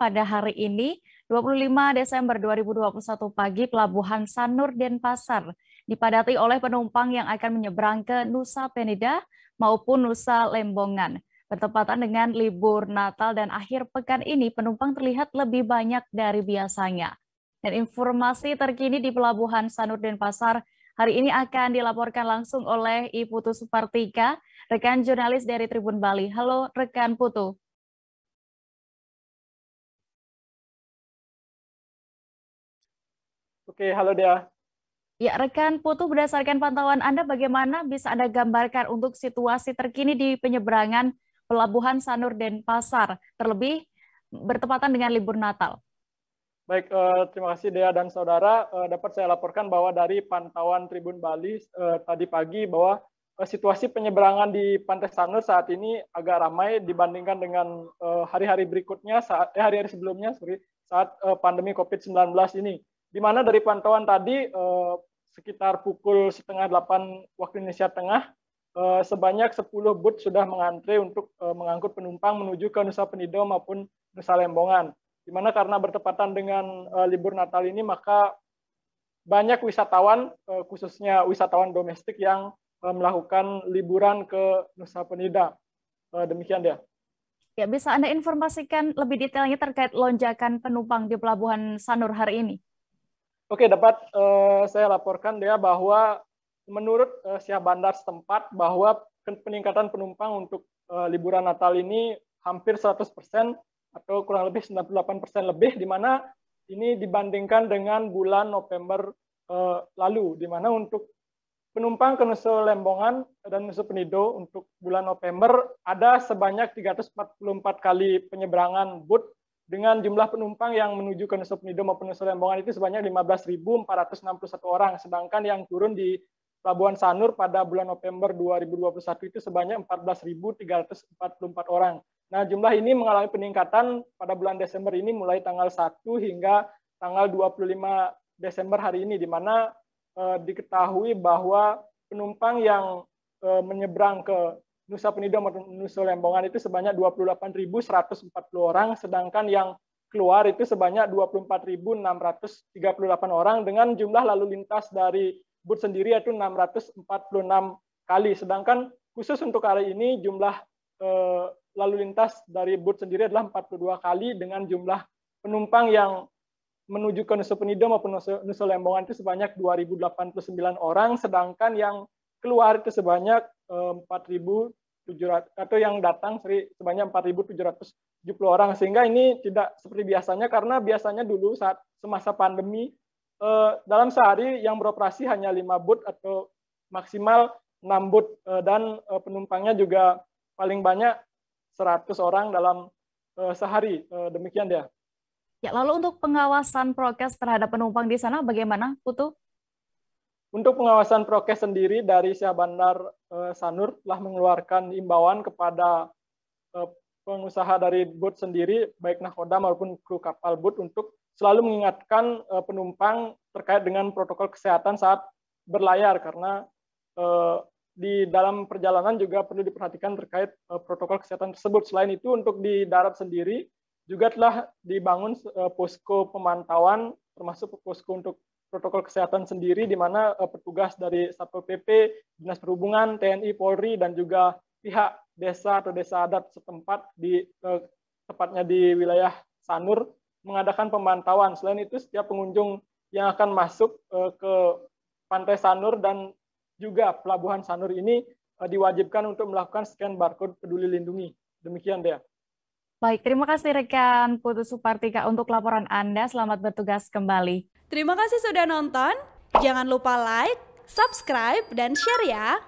pada hari ini, 25 Desember 2021 pagi, Pelabuhan Sanur Denpasar dipadati oleh penumpang yang akan menyeberang ke Nusa Penida maupun Nusa Lembongan. Bertepatan dengan libur Natal dan akhir pekan ini, penumpang terlihat lebih banyak dari biasanya. Dan informasi terkini di Pelabuhan Sanur Denpasar hari ini akan dilaporkan langsung oleh Ibu Putu Supartika, rekan jurnalis dari Tribun Bali. Halo rekan Putu. Oke, halo Dea. Ya, rekan Putu, berdasarkan pantauan Anda, bagaimana bisa Anda gambarkan untuk situasi terkini di penyeberangan Pelabuhan Sanur Denpasar, terlebih bertepatan dengan libur Natal? Baik, terima kasih Dea dan saudara. Dapat saya laporkan bahwa dari pantauan Tribun Bali tadi pagi bahwa situasi penyeberangan di Pantai Sanur saat ini agak ramai dibandingkan dengan hari-hari berikutnya, hari-hari sebelumnya, saat pandemi COVID-19 ini. Di mana dari pantauan tadi sekitar pukul setengah 8 waktu Indonesia Tengah, sebanyak 10 booth sudah mengantre untuk mengangkut penumpang menuju ke Nusa Penida maupun Nusa Lembongan. Di mana karena bertepatan dengan libur Natal ini, maka banyak wisatawan, khususnya wisatawan domestik yang melakukan liburan ke Nusa Penida. Demikian dia. Ya, bisa Anda informasikan lebih detailnya terkait lonjakan penumpang di Pelabuhan Sanur hari ini? Oke, dapat saya laporkan Dea bahwa menurut Syah Bandar setempat bahwa peningkatan penumpang untuk liburan Natal ini hampir 100% atau kurang lebih 98% lebih, di mana ini dibandingkan dengan bulan November lalu, di mana untuk penumpang ke Nusa Lembongan dan Nusa Penida untuk bulan November ada sebanyak 344 kali penyeberangan booth dengan jumlah penumpang yang menuju ke Nusa Penida maupun Nusa Lembongan itu sebanyak 15.461 orang, sedangkan yang turun di Pelabuhan Sanur pada bulan November 2021 itu sebanyak 14.344 orang. Nah, jumlah ini mengalami peningkatan pada bulan Desember ini mulai tanggal 1 hingga tanggal 25 Desember hari ini, di mana diketahui bahwa penumpang yang menyeberang ke Nusa Penida maupun Nusa Lembongan itu sebanyak 28.140 orang, sedangkan yang keluar itu sebanyak 24.638 orang dengan jumlah lalu lintas dari booth sendiri yaitu 646 kali. Sedangkan khusus untuk hari ini jumlah lalu lintas dari booth sendiri adalah 42 kali dengan jumlah penumpang yang menuju ke Nusa Penida maupun Nusa Lembongan itu sebanyak 2.089 orang, sedangkan yang keluar itu sebanyak 4.700 atau yang datang sebanyak 4.770 orang, sehingga ini tidak seperti biasanya karena biasanya dulu saat semasa pandemi dalam sehari yang beroperasi hanya 5 booth atau maksimal 6 booth dan penumpangnya juga paling banyak 100 orang dalam sehari. Demikian dia. Ya, lalu untuk pengawasan prokes terhadap penumpang di sana bagaimana, Putu? Untuk pengawasan prokes sendiri dari Syah Bandar Sanur telah mengeluarkan imbauan kepada pengusaha dari booth sendiri, baik nahkoda maupun kru kapal booth, untuk selalu mengingatkan penumpang terkait dengan protokol kesehatan saat berlayar, karena di dalam perjalanan juga perlu diperhatikan terkait protokol kesehatan tersebut. Selain itu, untuk di darat sendiri juga telah dibangun posko pemantauan, termasuk posko untuk protokol kesehatan sendiri, di mana petugas dari Satpol PP, Dinas Perhubungan, TNI, Polri, dan juga pihak desa atau desa adat setempat tepatnya di wilayah Sanur mengadakan pemantauan. Selain itu, setiap pengunjung yang akan masuk ke Pantai Sanur dan juga Pelabuhan Sanur ini diwajibkan untuk melakukan scan barcode Peduli Lindungi. Demikian, Dea. Baik, terima kasih rekan Putu Supartika untuk laporan Anda. Selamat bertugas kembali. Terima kasih sudah nonton. Jangan lupa like, subscribe, dan share ya.